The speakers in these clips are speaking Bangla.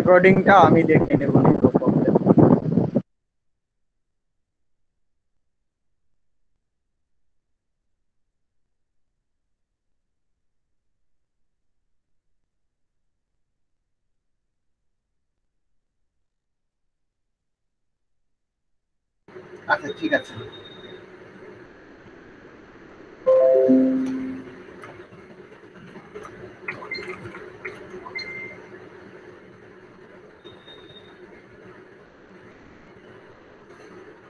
রেকর্ডিংটা আমি দেখে নেব, নো প্রবলেম। আচ্ছা ঠিক আছে।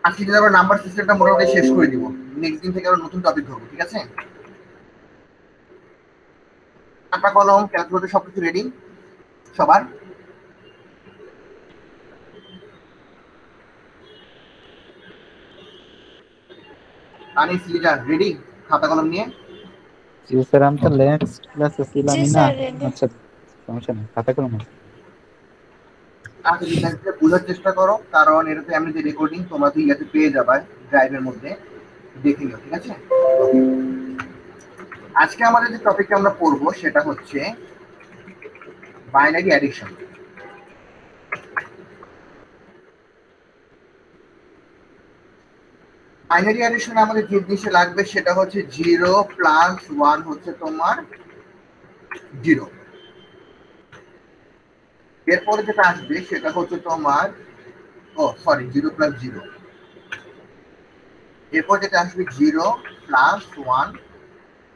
আজকে যদি আমরা নাম্বার সিস্টেমটা মোটামুটি শেষ করে দিব, নেক্সট দিন থেকে আমরা নতুন টপিক ধরবো, ঠিক আছে? খাতা কলম ক্যালকুলেটর সবকিছু রেডি সবার? আনিস লিডার রেডি খাতা কলম নিয়ে? জি স্যার, আমি তো নেক্সট ক্লাসে জি ছিলামই না। Sir ready. আচ্ছা, সমস্যা নেই, খাতা কলম আছে। আচ্ছা ঠিক আছে, বোঝার চেষ্টা করো, কারণ এটাতে আমি যে রেকর্ডিং তোমরা তো ইয়াতে পেয়ে যাবে ড্রাইভের মধ্যে, দেখে নিও, ঠিক আছে? আজকে আমাদের যে টপিকটা আমরা পড়বো সেটা হচ্ছে বাইনারি অ্যাডিশন। বাইনারি অ্যাডিশনে আমাদের যে জিনিসটা লাগবে সেটা হচ্ছে 0 প্লাস 1 হচ্ছে তোমার 0। এরপরে যেটা আসবে সেটা হচ্ছে তোমার 0 প্লাস 0। এরপর যেটা আসবে 0 প্লাস 1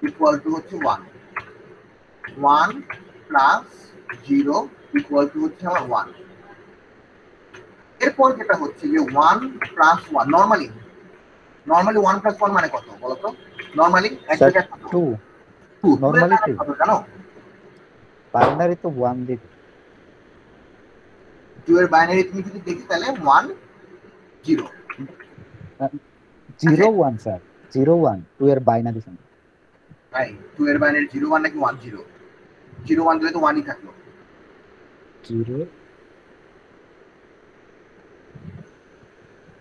ইকুয়াল টু হচ্ছে 1। 1 প্লাস 0 ইকুয়াল টু হচ্ছে আমার 1। এরপর যেটা হচ্ছে যে 1 প্লাস 1 নরমালি 1 প্লাস 1 মানে কত বলো তো? নরমালি এক স্যার জায়গায় কত? 2, 2। 2 এর নরমালি মানে 2, কত জানো? বাইনারি তো 1 দিবে। 2 এর বাইনারি তুমি যদি দেখি তাহলে 1 0। 0 1 স্যার, 0 1 2 এর বাইনারি সংখ্যা। তাই 2 এর বাইনারি 0 1 নাকি 1 0? 0 1 দিলে তো 1ই থাকলো। 0।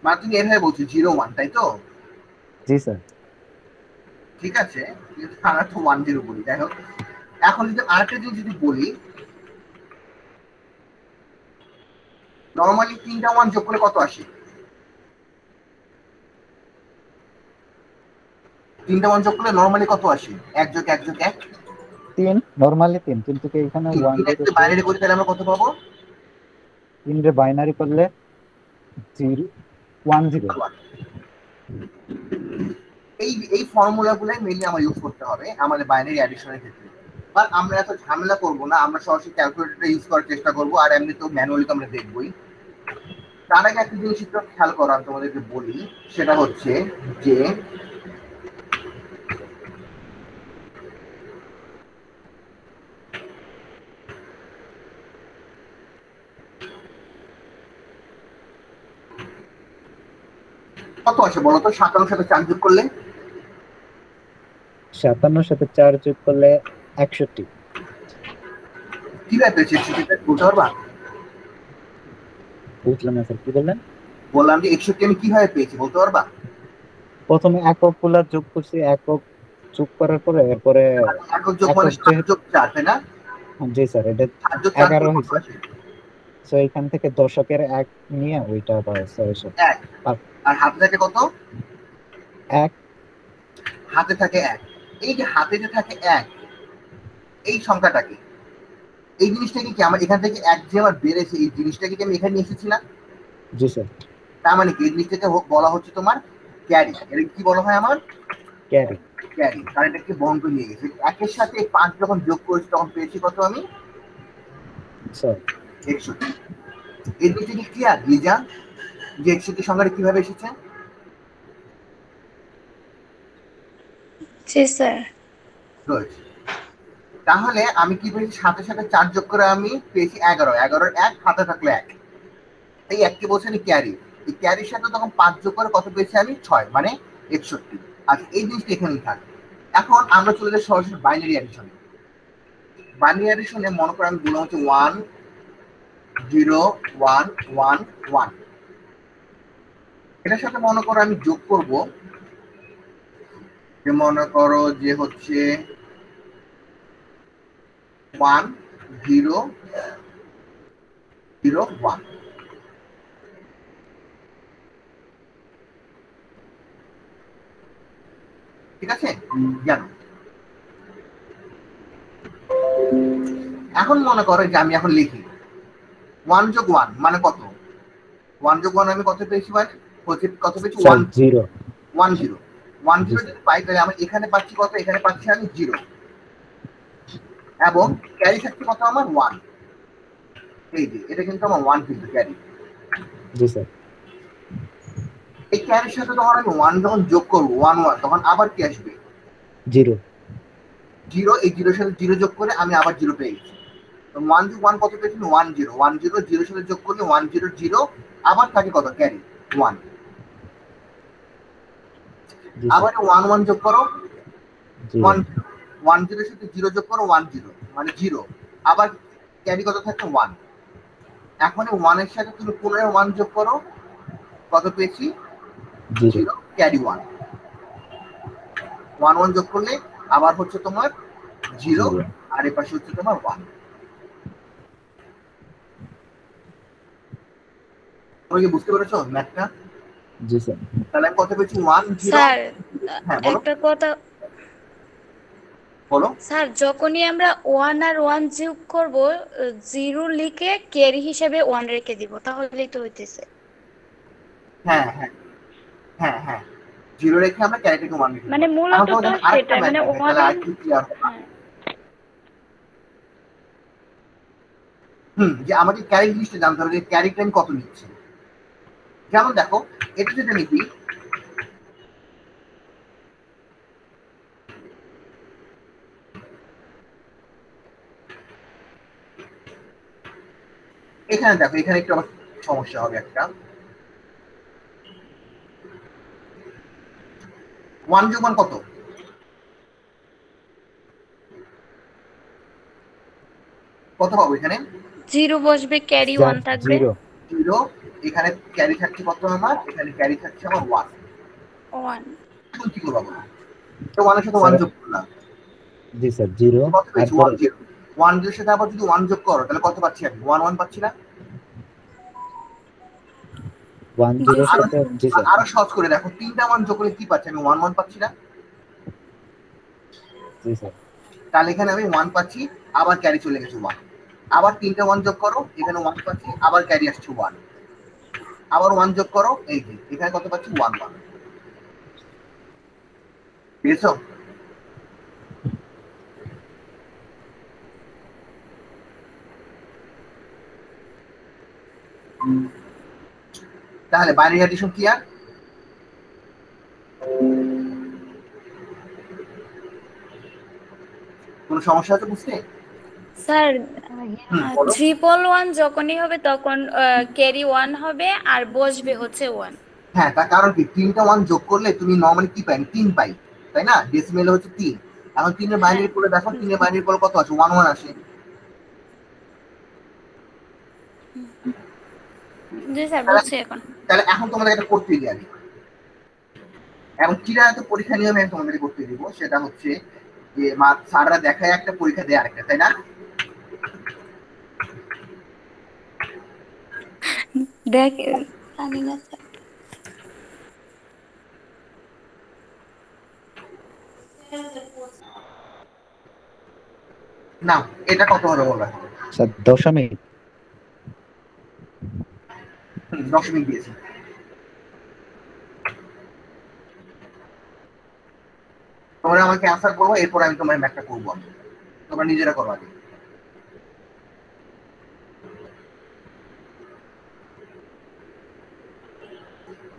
মানে তুমি এভাবে বলছো 0 1, তাই তো? জি স্যার। ঠিক আছে, কিন্তু আমরা তো 1 0 বলি, যাই হোক। এখন যদি আরেকটা জিনিস যদি বলি, নরমালি 3টা 1 যোগ করে কত আসে? 3টা 1 যোগ করলে নরমালি কত আসে? 1 যোগ 1 যোগ 1 3, নরমালি 3, কিন্তু কি এখানে 1 3 0 যদি 2। বাইনারি করি তাহলে আমরা কত পাবো? 3 রে বাইনারি করলে 0 1 0। এই এই ফর্মুলা গুলাই মেইনলি আমার ইউজ করতে হবে আমাদের বাইনারি অ্যাডিশনের ক্ষেত্রে। বাট আমরা এত ঝামেলা করব না, আমরা সরাসরি ক্যালকুলেটরটা ইউজ করার চেষ্টা করব, আর এমনি তো ম্যানুয়ালি তো আমরা দেখবই। তার আগে একটা জিনিস একটু খেয়াল করো, আমি তোমাদেরকে বলি, সেটা হচ্ছে যে কত আসে বলো তো 57 সাথে 4 যোগ করলে? 57 সাথে 4 যোগ করলে 61। কিভাবে পেয়েছি সেটা বলতে পারবা? বুঝলাম না স্যার, কি বললেন? বললাম যে 61 আমি কিভাবে পেয়েছি বলতে পারবা? প্রথমে একক গুলা যোগ করছি, একক যোগ করার পরে এরপরে একক যোগ মানে একক 7 যেহেতু, যোগ 4, তাই না? জি স্যার, এটা 7 যোগ 4 11 করলে কত হয়েছে। আসে? তো এখান থেকে দশকের এক নিয়ে ওইটা আবার 600। 1। আর হাতে থাকে কত? এক। হাতে থাকে 1। এই যে হাতে যে থাকে 1, এই সংখ্যাটাকে, এই জিনিসটাকে কি আমার এখান থেকে 1 যে আমার বেড়েছে, এই জিনিসটাকে কি আমি এখানে নিয়ে এসেছি না? জি স্যার। তার মানে কি এই জিনিসটাকে বলা হচ্ছে তোমার ক্যারি। এটা কি বলা হয় আমার? ক্যারি। ক্যারি, কারণ এটাকে বহন করে নিয়ে গেছে। 1 এর সাথে 5 যখন যোগ করেছি তখন পেয়েছি কত আমি? স্যার 61। এই জিনিসটা কি ক্লিয়ার লিজা, যে 61 সংখ্যাটা কিভাবে এসেছে? জি স্যার। গুড। তাহলে আমি কি পেয়েছি? 7 সাথে 4 যোগ করে আমি পেয়েছি 11। 11 1 হাতে থাকলো 1, এই 1 কে বলছে আমি ক্যারি। এই ক্যারির সাথে তখন 5 যোগ করে কত পেয়েছি আমি? 6, মানে 61। আচ্ছা, এই জিনিসটা এখানেই থাকে। এখন আমরা চলে যাই সরাসরি বাইনারি অ্যাডিশনে। বাইনারি অ্যাডিশনে মনে করে আমি বললাম হচ্ছে 1 0 1 1 1। এটার সাথে মনে করো আমি যোগ করব, যে মনে করো যে হচ্ছে 1 0 0 1 ঠিক আছে গেল এখন মনে করো যে আমি এখন লিখি 1 যোগ 1 মানে কত 1 যোগ 1 আমি কত পেয়েছি মানে কত পেয়েছি 1 0 1 0 1 0 যদি পাই তাহলে আমি এখানে পাচ্ছি কত এখানে পাচ্ছি আমি 0 এবং ক্যারি থাকছে কত আমার 1 এই যে এটা কিন্তু আমার 1 কিন্তু ক্যারি জি স্যার এই ক্যারির সাথে যখন আমি 1 যখন যোগ করব 1 1 তখন আবার কি আসবে 0 0 এই 0 এর সাথে 0 যোগ করে আমি আবার 0 পেয়ে গেছি তো 1 যোগ 1 কত পেয়েছি 1 0 1 0 0 এর সাথে যোগ করলে 1 0 0 আবার থাকে কত ক্যারি 1 জি আবার 1 1 যোগ করো 1 0 1 0 এর সাথে 0 যোগ করো 1 0 মানে 0 আবার ক্যারি কত থাকে 1 এখন এই 1 এর সাথে তুমি পুনরায় 1 যোগ করো কত পেয়েছি 0 0 ক্যারি 1 1 1 যোগ করলে আবার হচ্ছে তোমার 0 0 আর এই পাশে হচ্ছে তোমার 1 তুমি কি বুঝতে পেরেছো ম্যাথটা জি স্যার তাহলে আমি কত পেয়েছি 1 0 স্যার হ্যাঁ বলো একটা কথা বলো স্যার যখনই আমরা 1 আর 1 যোগ করব 0 লিখে ক্যারি হিসেবে 1 রেখে দিব তাহলেই তো হইতেছে হ্যাঁ হ্যাঁ হ্যাঁ হ্যাঁ 0 রেখে আমরা ক্যারিটাকে 1 লিখে মানে দেবো মূলত এখন তো তোমাদের আরেকটা সেটাই ম্যাথ মানে দেখাই 1 তাহলে আর আরেকটু ক্লিয়ার হবে হ্যাঁ যে আমাদের ক্যারি জিনিসটা জানতে হবে যে ক্যারি টাইম কত নিচ্ছে যেমন দেখো এটা যদি লিখি এখানে দেখো এখানে একটু আবার সমস্যা হবে একটা 1 যোগ 1 কত কত পাবো এখানে 0 বসবে ক্যারি স্যার 1 থাকবে 0 0 এখানে ক্যারি থাকছে কত আমার এখানে ক্যারি থাকছে আমার 1 1 এখন কি করবো তো 1 এর সাথে 1 স্যার যোগ করলাম জি স্যার 0 কত পেয়েছি তারপর 1 0 1 0 এর সাথে আবার যদি 1 যোগ করো তাহলে কত পাচ্ছি আমি 1 1 পাচ্ছি না 1 0 এর জি আরো সাথে জি স্যার আরো সহজ করে দেখো তিনটা 1 যোগ করলে কি পাচ্ছি আমি 1 1 পাচ্ছি না জি স্যার তাহলে এখানে আমি 1 পাচ্ছি আবার ক্যারি চলে গেছে 1 আবার তিনটা 1 যোগ করো এখানে 1 পাচ্ছি আবার ক্যারি আসছে 1 আবার 1 যোগ করো এই যে এখানে কত পাচ্ছি 1 1 বুঝেছো তাহলে বাইনারি অ্যাডিশন কি আর কোনো সমস্যা আছে বুঝতে স্যার বলো 1 যখনই হবে তখন ক্যারি 1 হবে আর বসবে হচ্ছে 1 হ্যাঁ তার কারণ কি তিনটা 1 যোগ করলে তুমি নরমালি কি পাই 3 পাই তাই না ডেসিমেল হচ্ছে 3 এখন 3 এর বাইনারি করে দেখো 3 এর বাইনারি করে কত আছে 1 1 আসে জি স্যার বুঝছি এখন তাহলে এখন তোমাদের এটা করতে দিই আমি এবং কিরা একটা পরীক্ষা নিয়মে আমি তোমাদের করতে দিব সেটা হচ্ছে যে স্যাররা দেখায় একটা পরীক্ষা দেয় আরেকটা তাই না দেখ জানি না স্যার না এটা কত হবে বলবে স্যার দশমিক 10 মিনিট দিয়েছি তোমরা আমাকে অ্যান্সার করবো এরপর আমি তোমার ম্যাথটা করবো তোমরা নিজেরা করো আগে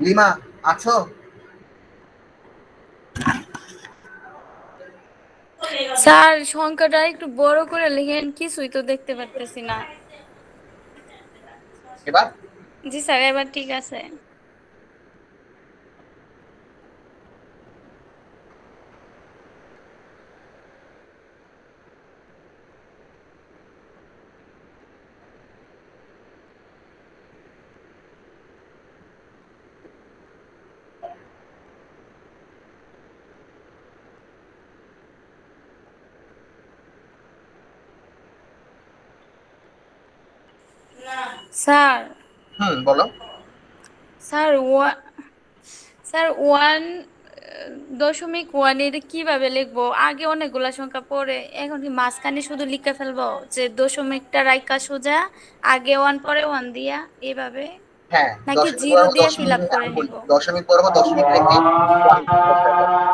লিমা আছো স্যার সংখ্যাটা একটু বড় করে লিখেন কিছুই তো দেখতে পারতেছি না এবার জি স্যার এবার ঠিক আছে না স্যার বলো। স্যার স্যার 1.1 এটা কিভাবে লিখবো? আগে অনেকগুলা সংখ্যা পড়ে এখন কি মাঝখানে শুধু লিখে ফেলবো যে দশমিকটা রাইখা সোজা আগে 1 পরে 1 দিয়া এভাবে, হ্যাঁ, নাকি দশমিক জিরো বরাবর দিয়ে ফিল দশমিক আপ রেখে করে আমি নিব? বলি, দশমিক বরাবর দশমিক রেখে 1 বসায় দাও।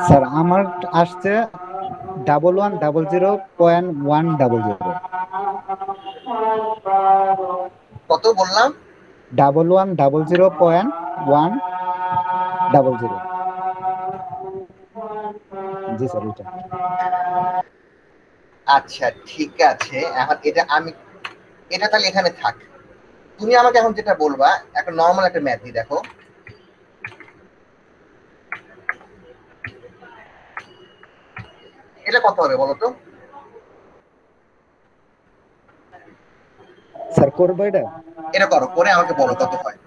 স্যার আমার আসছে 1100.100। কত বললাম? 1100.100। জি স্যার এটা। আচ্ছা ঠিক আছে, এখন এটা তাহলে এখানে থাক। তুমি আমাকে এখন যেটা বলবা, একটা নর্মাল একটা ম্যাথ দিই, দেখো এটা কত হবে বলো তো? স্যার করবো এটা? এটা করো, করে আমাকে বলো কত হয়।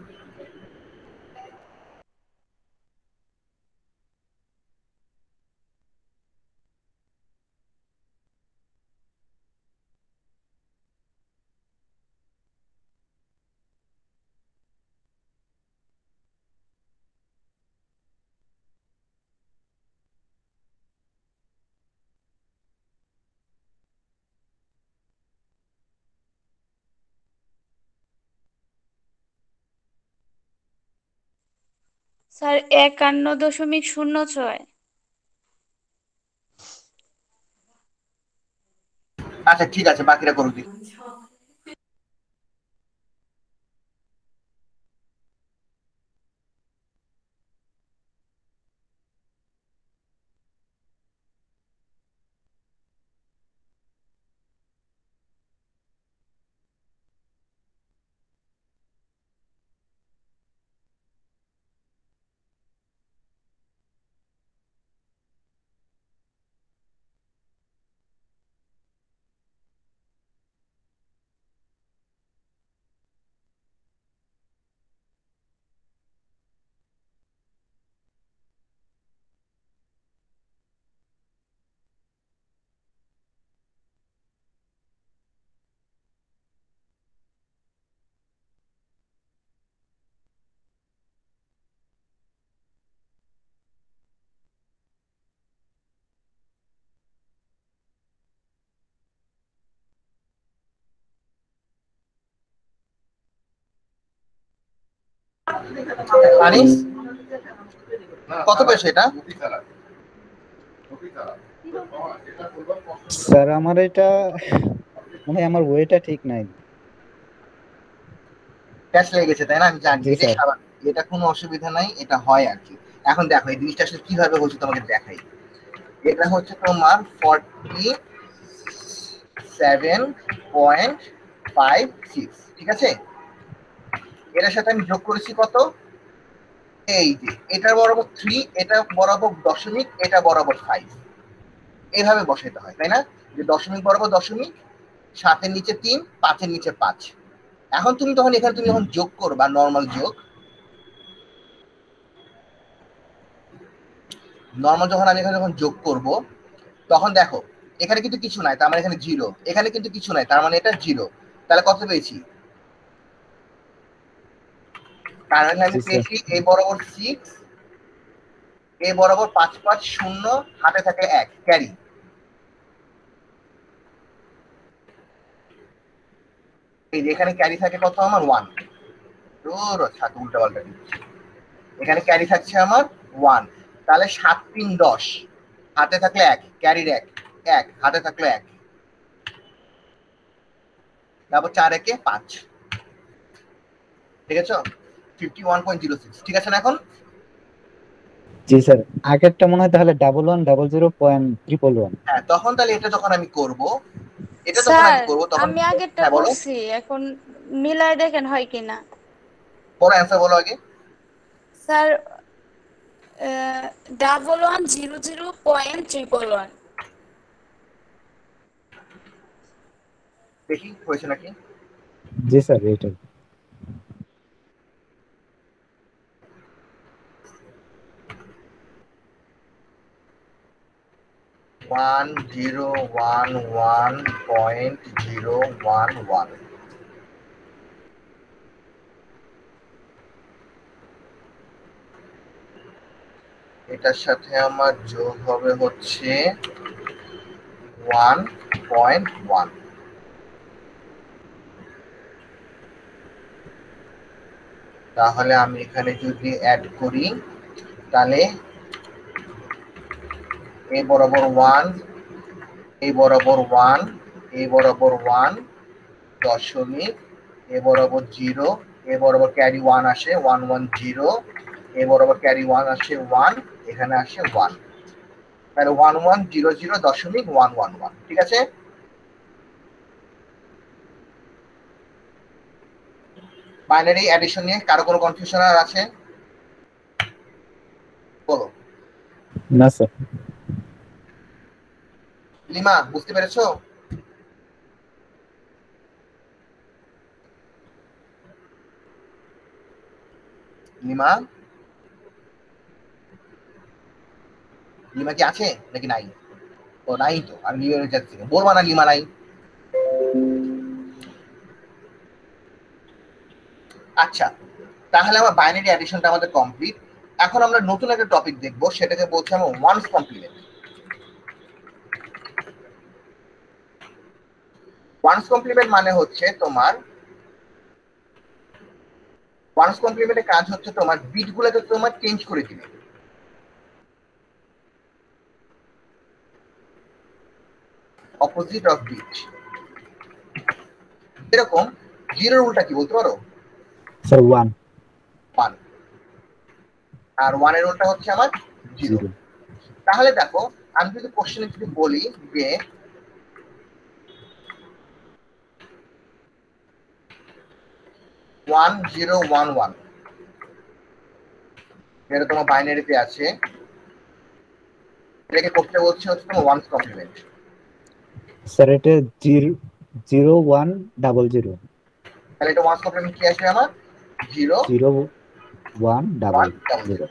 স্যার 51.06। আচ্ছা ঠিক আছে, বাকিটা করে দিই। আনিস, কত পেয়েছো এটা? স্যার আমার এটা মানে আমার ওয়েটা ঠিক নাই। ক্যাশ লেগে গেছে তাই না? আমি জানি, জি এটাই স্যার। স্বাভাবিক, এটা কোনো অসুবিধা নাই, এটা হয় আর কি। এখন দেখো এই জিনিসটা আসলে কিভাবে হচ্ছে তোমাকে দেখাই। এটা হচ্ছে তোমার 47.56, ঠিক আছে? এটার সাথে আমি যোগ করেছি কত? এই যে এটা বরাবর 3, এটা বরাবর দশমিক, এটা বরাবর 5, এইভাবে বসাইতে হয় তাই না? যে দশমিক বরাবর দশমিক, 7-এর নিচে 3, 5-এর নিচে 5। এখন তুমি তখন এখানে তুমি যখন যোগ করবা, নর্মাল যোগ, নর্মাল যখন আমি এখানে যখন যোগ করব, তখন দেখো এখানে কিন্তু কিছু নাই, তার মানে এখানে জিরো, এখানে কিন্তু কিছু নাই, তার মানে এটা জিরো। তাহলে কত পেয়েছি? তার মানে আমি জি স্যার। পেয়েছি এ বরাবর 6, এ বরাবর 5-5-0, হাতে থাকে 1 ক্যারি। এই যে এখানে ক্যারি থাকে কত আমার? 1। তোর সাথে উল্টা পাল্টা দিচ্ছি, এখানে ক্যারি থাকছে আমার 1। তাহলে 7-3-10, হাতে থাকলে 1 ক্যারির 1, 1 হাতে থাকলে 1, তারপর 4-1-5, ঠিক আছে? 51.06, ঠিক আছে না এখন? জি স্যার। আগেরটা মনে হয় তাহলে 1100.111। হ্যাঁ, তখন তাহলে এটা যখন আমি করব, এটা যখন স্যার আমি করব তখন, আমি আগেরটা হ্যাঁ বলো, করছি, এখন মিলায় দেখেন হয় কিনা। বলো অ্যান্সার বলো আগে। স্যার 1100.111। দেখি হয়েছে নাকি। জি স্যার এইটাই। 1011.011। এটার সাথে আমার যোগ হবে হচ্ছে 1.1। তাহলে আমি এখানে যদি অ্যাড করি তাহলে এই বরাবর 1, এই বরাবর 1, এই বরাবর 1 দশমিক, এ বরাবর 0, এ বরাবর ক্যারি 1 আসে 1 1 0, এ বরাবর ক্যারি 1 আসে 1, এখানে আসে 1, তাহলে 1 1 0 0 দশমিক 1 1 1। ঠিক আছে, বাইনারি অ্যাডিশন নিয়ে কারো কোনো কনফিউশন আর আছে? বলো। না স্যার। লিমা বুঝতে পেরেছো? লিমা, লিমা কি আছে নাকি নাই? ও নাই, তো আমি লিমা যাচ্ছি, বলবা না লিমা নাই। আচ্ছা, তাহলে আমার বাইনারি অ্যাডিশনটা আমাদের কমপ্লিট। এখন আমরা নতুন একটা টপিক দেখব, সেটাকে বলছি আমরা ওয়ান্স কমপ্লিমেন্ট। ওয়ান্স কমপ্লিমেন্ট মানে হচ্ছে তোমার, ওয়ান্স কমপ্লিমেন্টের কাজ হচ্ছে তোমার বিটগুলোকে তোমার চেঞ্জ করে দিবে। Opposite of bit. এরকম জিরোর উল্টা কি বলতে পারো? স্যার 1 1। আর 1 এর উল্টা হচ্ছে আমার 0। 0। তাহলে দেখো, আমি যদি কোশ্চেনে যদি বলি যে 1 0 1 1, এটা তোমার বাইনারিতে আছে, এটাকে করতে বলছে হচ্ছে তোমার ওয়ান্স কমপ্লিমেন্ট। স্যার এটা 0 0 1 0 0। তাহলে এটা ওয়ান্স কমপ্লিমেন্ট কি আসবে আমার? 0 0 1 1 0 0।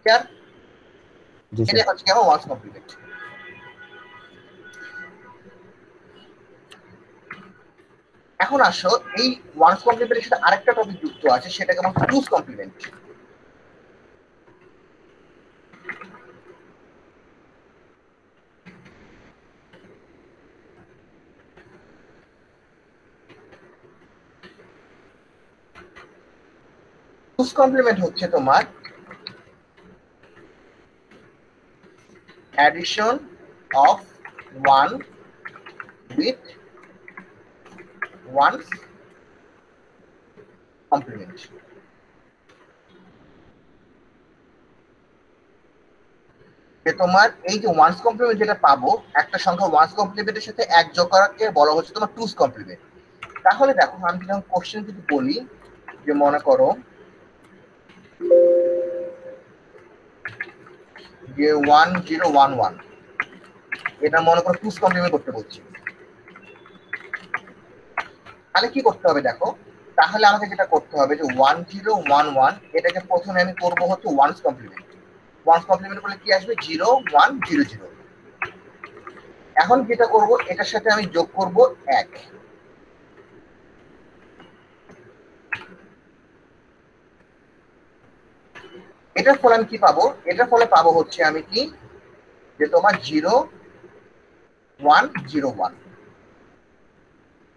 ক্লিয়ার? জি এটা স্যার। হচ্ছে কি আমার ওয়ান্স কমপ্লিমেন্ট। এখন আসো, এই ওয়ান্স কমপ্লিমেন্টের সাথে আরেকটা টপিক যুক্ত আছে, সেটাকে বলছে টুস কমপ্লিমেন্ট। টুস কমপ্লিমেন্ট হচ্ছে তোমার addition of 1 with 1's complement। যে তোমার এই যে ওয়ান্স কমপ্লিমেন্ট যেটা পাবো, একটা সংখ্যা ওয়ান্স কমপ্লিমেন্টের সাথে এক যোগ করাকে বলা হচ্ছে তোমার টুস কমপ্লিমেন্ট। তাহলে দেখো, আমি যখন কোশ্চেন যদি বলি যে মনে করো যে 1 0 1 1, এটা মনে করো টুস কমপ্লিমেন্ট করতে বলছি, তাহলে কি করতে হবে দেখো, তাহলে আমাকে যেটা করতে হবে যে 1 0 1 1 এটাকে প্রথমে আমি করব হচ্ছে ওয়ান্স কমপ্লিমেন্ট। ওয়ান্স কমপ্লিমেন্ট করলে কি আসবে? 0 1 0 0। এখন যেটা করব, এটার সাথে আমি যোগ করব 1। এটার ফলে আমি কি পাবো? এটার ফলে পাবো হচ্ছে আমি কি, যে তোমার 0 1 0 1।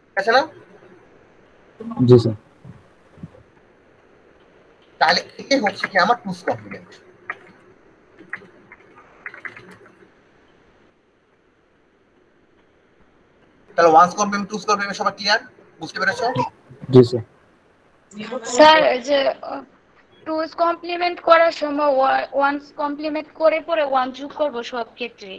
ঠিক আছে না? জি স্যার। তাহলে এটাই হচ্ছে কি আমার টুস কমপ্লিমেন্ট। তাহলে ওয়ান্স কমপ্লিমেন্ট টুস কমপ্লিমেন্ট সবাই ক্লিয়ার? বুঝতে পেরেছো? জি স্যার। স্যার এই যে টুস কমপ্লিমেন্ট করার সময় ওয়ান্স কমপ্লিমেন্ট করে পরে ওয়ান যোগ করব সব ক্ষেত্রে।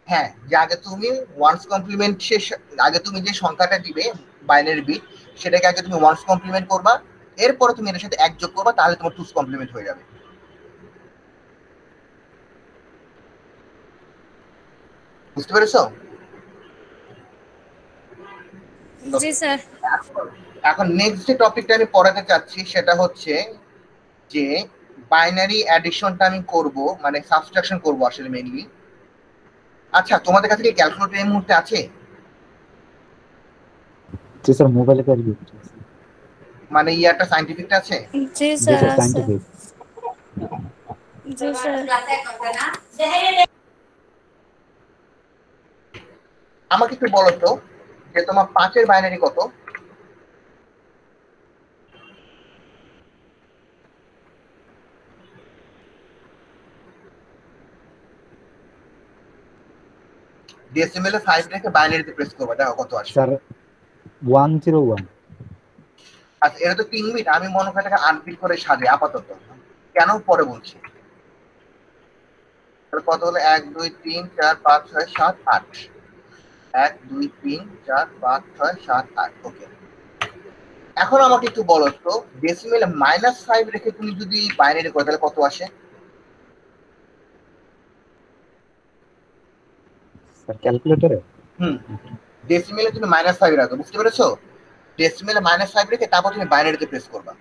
হ্যাঁ, যে আগে তুমি ওয়ান্স কমপ্লিমেন্ট শেষ, আগে তুমি যে সংখ্যাটা দিবে বাইনারি বিট, সেটাকে আগে তুমি ওয়ান্স কমপ্লিমেন্ট করবা, এরপরে তুমি এর সাথে এক যোগ করবা, তাহলে তোমার টুস কমপ্লিমেন্ট হয়ে যাবে। বুঝতে পেরেছো? জি স্যার। এখন নেক্সট যে টপিকটা আমি পড়াতে চাচ্ছি সেটা হচ্ছে যে বাইনারি অ্যাডিশনটা আমি করব, মানে সাবট্রাকশন করব আসলে মেইনলি। আচ্ছা, তোমাদের কাছে কি ক্যালকুলেটর এই মুহূর্তে আছে? জি স্যার, মোবাইলে ক্যালকুলেটর আছে। মানে ইয়ারটা সায়েন্টিফিকটা আছে? জি জি স্যার স্যার, আছে। সায়েন্টিফিক। জি স্যার। আমাকে একটু বলো তো যে তোমার 5-এর বাইনারি কত? ডেসিমেলে 5 রেখে বাইনারিতে প্রেস করবে, দেখো কত আসে। স্যার 101। আচ্ছা, এটা তো 3 বিট, আমি মনে করি এটাকে 8 বিট করে সাজে আপাতত, কেন পরে বলছি। তাহলে কত হলো? 1 2 3 4 5 6 7 8। 1 2 3 4 5 6 7 8। ওকে, এখন আমাকে একটু বলো তো ডেসিমেলে -5 রেখে তুমি যদি বাইনারি করো তাহলে কত আসে? স্যার ক্যালকুলেটরে হুম, ডেসিমেলে তুমি -5 রাখো, বুঝতে পেরেছো? ডেসিমেলে -5 রেখে তারপর তুমি বাইনারিতে প্রেস করবা।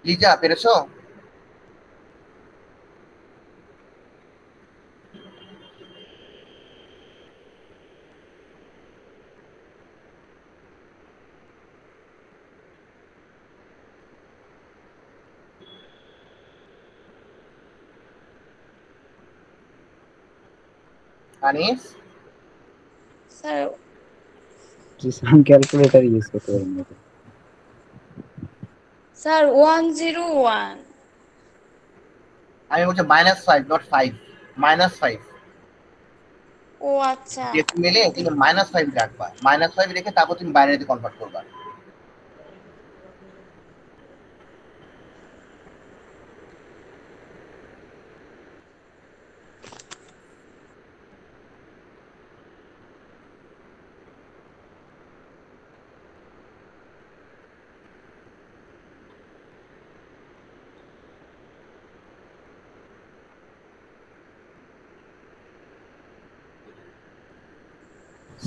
লিজা, পেরেছো? আনিস? স্যার জি স্যার, আমি ক্যালকুলেটর ইউজ করতে পারি না। স্যার 101। আমি বলছি -5, নট 5, -5। ও আচ্ছা। ডেসিমেলে তুমি -5 রাখবা, -5 রেখে তারপর তুমি বাইনারিতে কনভার্ট করবা।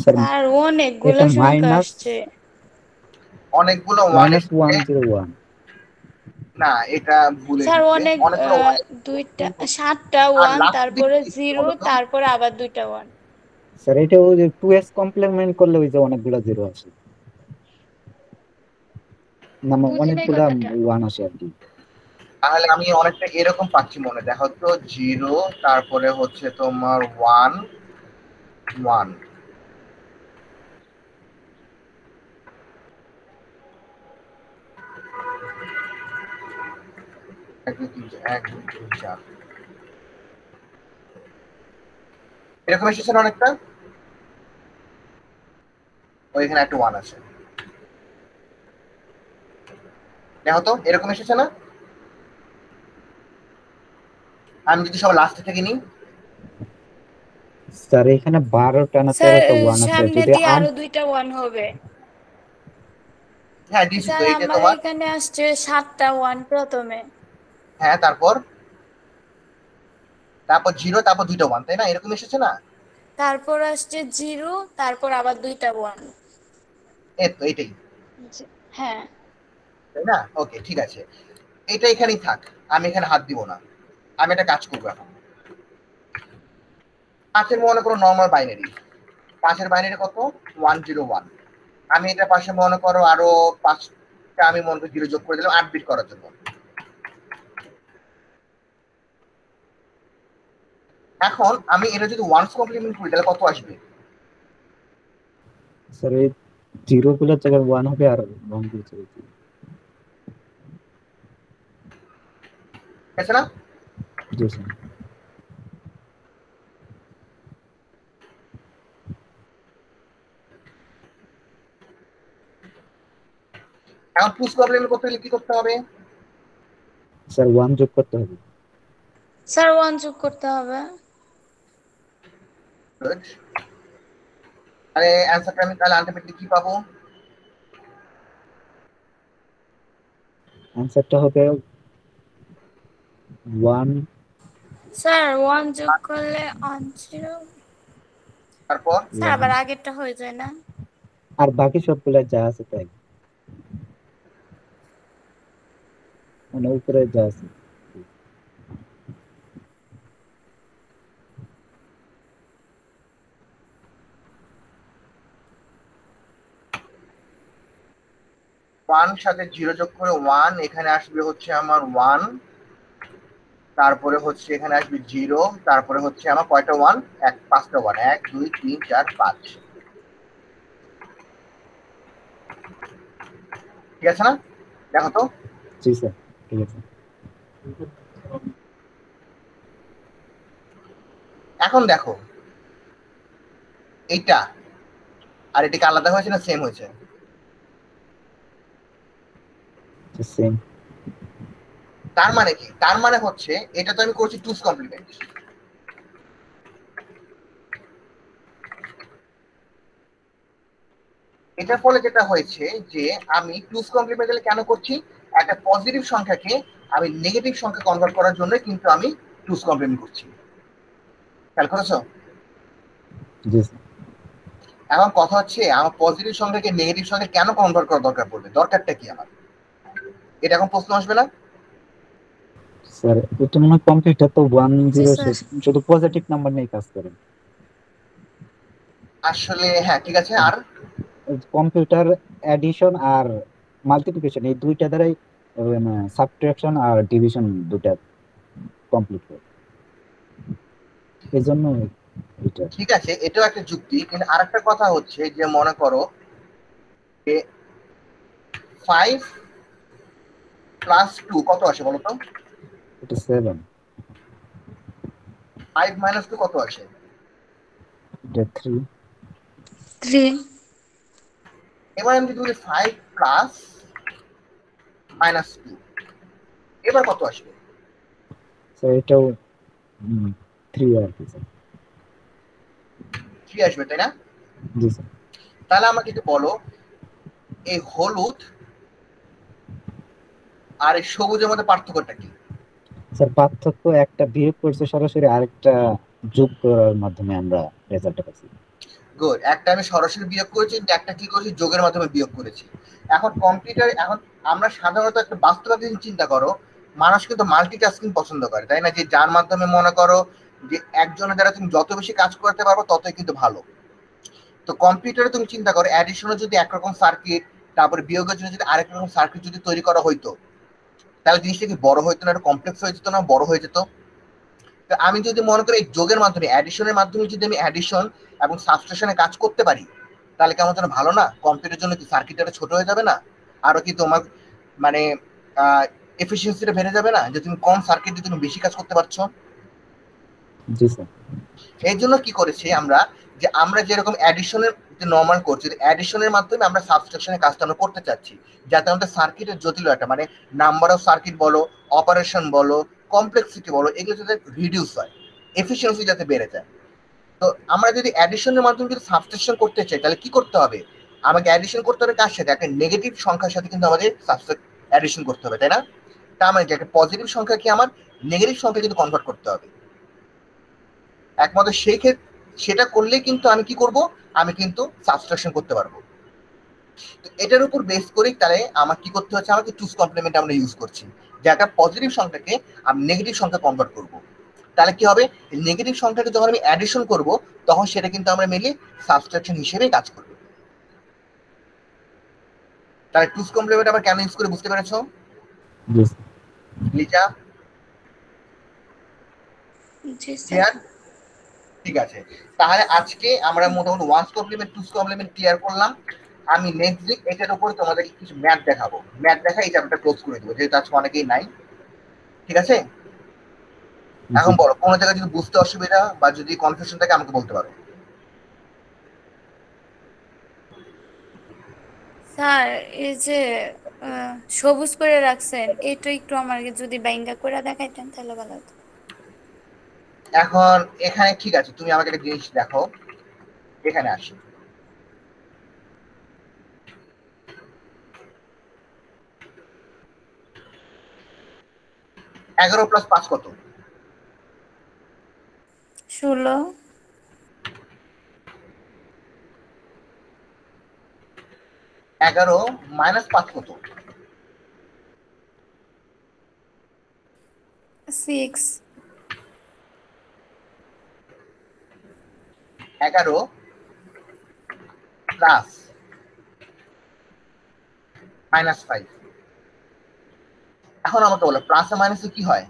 স্যার স্যার এটা অনেকগুলা সংখ্যা মাইনাস আসছে। অনেকগুলো ওয়ান এসেছে। 101। না, এটা ভুল স্যার এসেছে, অনেক অনেকগুলো ওয়ান দুইটা এসেছে। 7টা আর ওয়ান, লাস্টের তারপরে দিকে কি 0, বলো তো? তারপরে আবার 2টা ওয়ান। স্যার এটা ওই যে 2s কমপ্লিমেন্ট করলে ওই যে অনেকগুলা জিরো আসে, না বুঝি নাই অনেকগুলা কথাটা। 1 আসে আর কি। তাহলে আমি অনেকটা এরকম পাচ্ছি মনে, দেখো তো 0, তারপরে হচ্ছে তোমার 1 1। 1 2 3 1 2 3 4 এরকম এসেছে না অনেকটা? ওই এখানে একটা 1 আছে, দেখো তো এরকম এসেছে না? আমি যদি সব লাস্ট থেকে নিই। স্যার এখানে 12টা না স্যার 13টা 1 আছে, সামনে যদি দিয়ে আট। আরো 2টা ওয়ান হবে। হ্যাঁ দিছি তো, স্যার এই যে আমার তোমার। এখানে আসছে 7টা ওয়ান প্রথমে, হ্যাঁ, তারপর তারপর 0, তারপর 2টা 1, তাই না? এরকম এসেছে না? তারপর আসছে 0, তারপর আবার 2টা ওয়ান। এই তো এটাই, হ্যাঁ। তাই না? ওকে, ঠিক আছে, এটা এখানেই থাক, আমি এখানে হাত দিব না। আমি একটা কাজ করবো এখন। 5-এর মনে করো নর্মাল বাইনারি, 5-এর বাইনারি কত? 101। আমি এটা পাশে মনে করো আরো 5টা আমি মনে করি 0 যোগ করে দিলাম 8 বিট করার জন্য। এখন আমি এটা যদি ওয়ান্স কমপ্লিমেন্ট করি তাহলে কত আসবে? স্যার এই জিরো গুলোর জায়গায় 1 হবে আর 1 গুলোর জায়গায় 0। ঠিক আছে না? জি স্যার। এখন টুস কমপ্লিমেন্ট করতে হলে কি করতে হবে? স্যার 1 যোগ করতে হবে। স্যার 1 যোগ করতে হবে। গুড। তাহলে অ্যান্সারটা আমি তাহলে আলটিমেটলি কি পাবো? আনসারটা হবে 1 স্যার 1 যোগ করলে 10। তারপর স্যার আবার আগেরটা হয়ে যায় না? আর বাকি সবগুলা যা আছে তাই, মানে উপরে যা আছে। 1 সাথে 0 যোগ করে 1, এখানে আসবে হচ্ছে আমার 1, তারপরে হচ্ছে এখানে আসবে 0, তারপরে হচ্ছে আমার কয়টা 1? 5টা 1, 1 2 3 4 5। ঠিক আছে না? দেখো তো। জি স্যার, ঠিক আছে। এখন দেখো এইটা আর এটাকে আলাদা হয়েছে না সেম হয়েছে? সেম। তার মানে কি? তার মানে হচ্ছে এটা তো আমি করছি টুস কমপ্লিমেন্ট। এটার ফলে যেটা হয়েছে যে আমি টুস কমপ্লিমেন্টারি কেন করছি? একটা পজিটিভ সংখ্যাকে আমি নেগেটিভ সংখ্যা কনভার্ট করার জন্য কিন্তু আমি টুস কমপ্লিমেন্ট করছি। খেয়াল করেছো? জি স্যার। এখন কথা হচ্ছে আমার পজিটিভ সংখ্যাকে নেগেটিভ সংখ্যা কেন কনভার্ট করা দরকার পড়বে? দরকারটা কি আমার? এটা এখন প্রশ্ন আসবে না? স্যার এটা মনে হয় কম্পিউটার তো 1 জি 0 স্যার। শুধু পজিটিভ নাম্বার নিয়ে কাজ করে। আসলে হ্যাঁ, ঠিক আছে। আর কম্পিউটার অ্যাডিশন আর মাল্টিপ্লিকেশন এই দুইটা দ্বারাই সাবট্রাকশন আর ডিভিশন দুটা কমপ্লিট করে, এই জন্য এটা। ঠিক আছে, এটাও একটা যুক্তি, কিন্তু আরেকটা কথা হচ্ছে যে মনে করো যে 5 প্লাস 2 কত আসে বলো তো? এটা 7, 5 মাইনাস 2 কত আসে? এটা 3। 3। এবার আমি যদি বলি 5 প্লাস মাইনাস 2, এবার কত আসবে? স্যার এটাও 3 আর কি স্যার। 3 আসবে, তাই না? জি স্যার। তাহলে আমাকে একটু বলো এই হলুদ আর এই সবুজের মধ্যে পার্থক্যটা কি? স্যার পার্থক্য একটা বিয়োগ করছে সরাসরি, আরেকটা যোগ করার মাধ্যমে আমরা রেজাল্টটা পাচ্ছি। গুড। একটা আমি সরাসরি বিয়োগ করেছি, কিন্তু একটা কি করেছি? যোগের মাধ্যমে বিয়োগ করেছি। এখন কম্পিউটার, এখন আমরা সাধারণত একটা বাস্তবতা চিন্তা করো, মানুষ কিন্তু মাল্টিটাস্কিং পছন্দ করে, তাই না? যে যার মাধ্যমে মনে করো যে একজনের দ্বারা তুমি যত বেশি কাজ করতে পারবো ততই কিন্তু ভালো। তো কম্পিউটারে তুমি চিন্তা করো অ্যাডিশনে যদি একরকম সার্কিট, তারপরে বিয়োগের জন্য যদি আরেক রকম সার্কিট যদি তৈরি করা হইতো, তাহলে জিনিসটা কি বড় হইতো না? কমপ্লেক্স হয়ে যেত না? বড় হয়ে যেত। তো আমি যদি মনে করি এই যোগের মাধ্যমে, অ্যাডিশনের মাধ্যমে যদি আমি অ্যাডিশন এবং সাবস্ট্রেশনে কাজ করতে পারি, তাহলে কেমন যেন ভালো না? কম্পিউটারের জন্য কি সার্কিটটা ছোট হয়ে যাবে না? আরো কি তোমার মানে এফিসিয়েন্সিটা বেড়ে যাবে না, যে তুমি কম সার্কিট দিয়ে তুমি বেশি কাজ করতে পারছো? জি স্যার। এই জন্য কি করেছি আমরা, যে আমরা যেরকম অ্যাডিশনের নর্মাল করছি, অ্যাডিশনের মাধ্যমে আমরা সাবস্ট্রাকশনের কাজটা আমরা করতে চাচ্ছি, যাতে আমাদের সার্কিটের জটিলতা মানে নাম্বার অফ সার্কিট বলো, অপারেশন বলো, কমপ্লেক্সিটি বলো, এগুলো যাতে রিডিউস হয়, এফিসিয়েন্সি যাতে বেড়ে যায়। তো আমরা যদি অ্যাডিশনের মাধ্যমে যদি সাবস্ট্রাকশন করতে চাই, তাহলে কি করতে হবে? আমাকে অ্যাডিশন করতে হবে কার সাথে? একটা নেগেটিভ সংখ্যার সাথে কিন্তু আমাদের অ্যাডিশন করতে হবে, তাই না? তার মানে একটা পজিটিভ সংখ্যাকে আমার নেগেটিভ সংখ্যা কিন্তু কনভার্ট করতে হবে। একমাত্র সেই ক্ষেত্রে সেটা করলে কিন্তু আমি কি করব? আমি কিন্তু সাবস্ট্রাকশন করতে পারবো। তো এটার উপর বেস করেই তাহলে আমার কি করতে হচ্ছে? আমাকে টুস কমপ্লিমেন্ট আমরা ইউজ করছি, যে একটা পজিটিভ সংখ্যাকে আমি নেগেটিভ সংখ্যা কনভার্ট করব। তাহলে কি হবে? নেগেটিভ সংখ্যাকে যখন আমি অ্যাডিশন করব, তখন সেটা কিন্তু আমরা মেনলি সাবস্ট্রাকশন হিসেবেই কাজ করবে। তাহলে টুস কমপ্লিমেন্ট আমরা কেন ইউজ করে বুঝতে পেরেছো জি স্যার। লিজা? জি স্যার। ক্লিয়ার? ঠিক আছে, তাহলে আজকে আমরা মোটামুটি one's complement, two's complement clear করলাম। আমি নেক্সট উইক এটার উপর তোমাদেরকে কিছু ম্যাথ দেখাবো। ম্যাথ দেখা এই চ্যাপ্টারটা ক্লোজ করে দেবো, যেহেতু আজকে অনেকেই নাই। ঠিক আছে? এখন বলো, কোনো জায়গায় যদি বুঝতে অসুবিধা বা যদি কনফিউশন থাকে আমাকে বলতে পারো। স্যার এই যে সবুজ করে রাখছেন, এটা একটু আমাকে যদি বাইঙ্গা করে দেখাইতেন তাহলে ভালো হতো। এখন এখানে ঠিক আছে, তুমি আমাকে একটা জিনিস দেখো, এখানে আসি। এগারো প্লাস 5 কত? 16 11 মাইনাস 5 কত? 6 11 প্লাস মাইনাস 5। এখন আমাকে বলো প্লাস আর মাইনাসে কি হয়?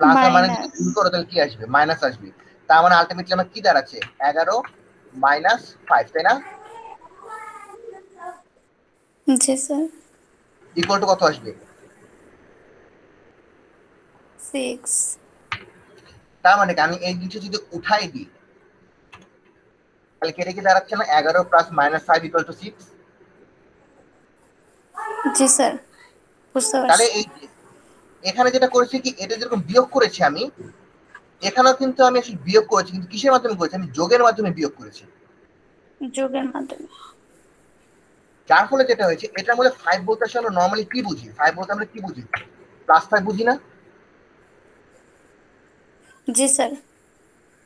প্লাস আর মাইনাস যদি গুণ করো তাহলে কি আসবে? মাইনাস আসবে। তার মানে আলটিমেটলি আমার কি দাঁড়াচ্ছে? 11 মাইনাস 5, তাই না? জি স্যার। ইকুয়াল টু কত আসবে? 6 তার মানে কি আমি এই জিনিসটা যদি উঠাই দিই তাহলে কেটে কি দাঁড়াচ্ছে না? 11 plus minus 5 equal to 6। G sir, বুঝতে তাহলে পারছি। এই এখানে যেটা করেছি কি, এটা যেরকম বিয়োগ করেছি আমি, এখানেও কিন্তু আমি আসলে বিয়োগ করেছি, কিন্তু কিসের মাধ্যমে করেছি? আমি যোগের মাধ্যমে বিয়োগ করেছি। যোগের মাধ্যমে। যার ফলে যেটা হয়েছে, এটার মধ্যে 5 বলতে আসলে আমরা নর্মালি কি বুঝি? 5 বলতে আমরা কি বুঝি? প্লাস 5 বুঝি না? জি স্যার।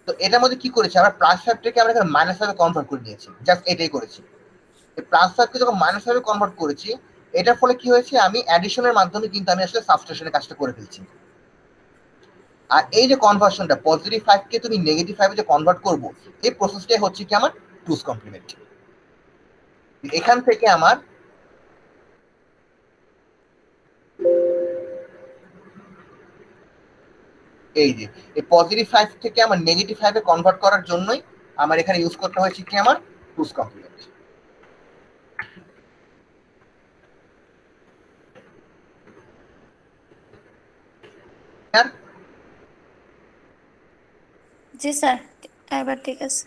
তো এটার মধ্যে কি করেছি আমরা? প্লাস 5টাকে আমরা এখানে মাইনাস 5 কনভার্ট করে দিয়েছি, জাস্ট এটাই করেছি। এই প্লাস 5কে যখন মাইনাস 5 কনভার্ট করেছি, এটার ফলে কি হয়েছে? আমি অ্যাডিশনের মাধ্যমে কিন্তু আমি আসলে সাবস্ট্রাকশনের কাজটা করে ফেলছি। আর এই যে কনভার্সনটা, পজিটিভ 5কে তুমি নেগেটিভ 5 যে কনভার্ট করব, এই প্রসেসটাই হচ্ছে কি আমার টুস কমপ্লিমেন্ট। এখান থেকে আমার এই যে এই পজিটিভ 5 থেকে আমার নেগেটিভ 5 এ কনভার্ট করার জন্যই আমার এখানে ইউজ করতে হয়েছে কি আমার টুস কমপ্লিমেন্ট। জি স্যার, এবার ঠিক আছে।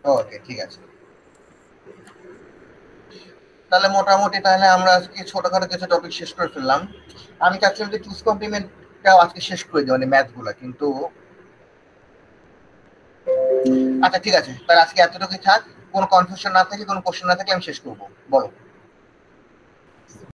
ওকে, ঠিক আছে। তাহলে মোটামুটি তাহলে আমরা আজকে ছোটখাটো কিছু টপিক শেষ করে ফেললাম। আমি চাচ্ছিলাম যে টুস কমপ্লিমেন্টটাও আজকে শেষ করে দিই, মানে ম্যাথ গুলা, কিন্তু আচ্ছা ঠিক আছে, তাহলে আজকে এতটুকুই থাক। কোনো কনফিউশন না থাকলে, কোনো কোশ্চেন না থাকলে আমি শেষ করবো, বলো।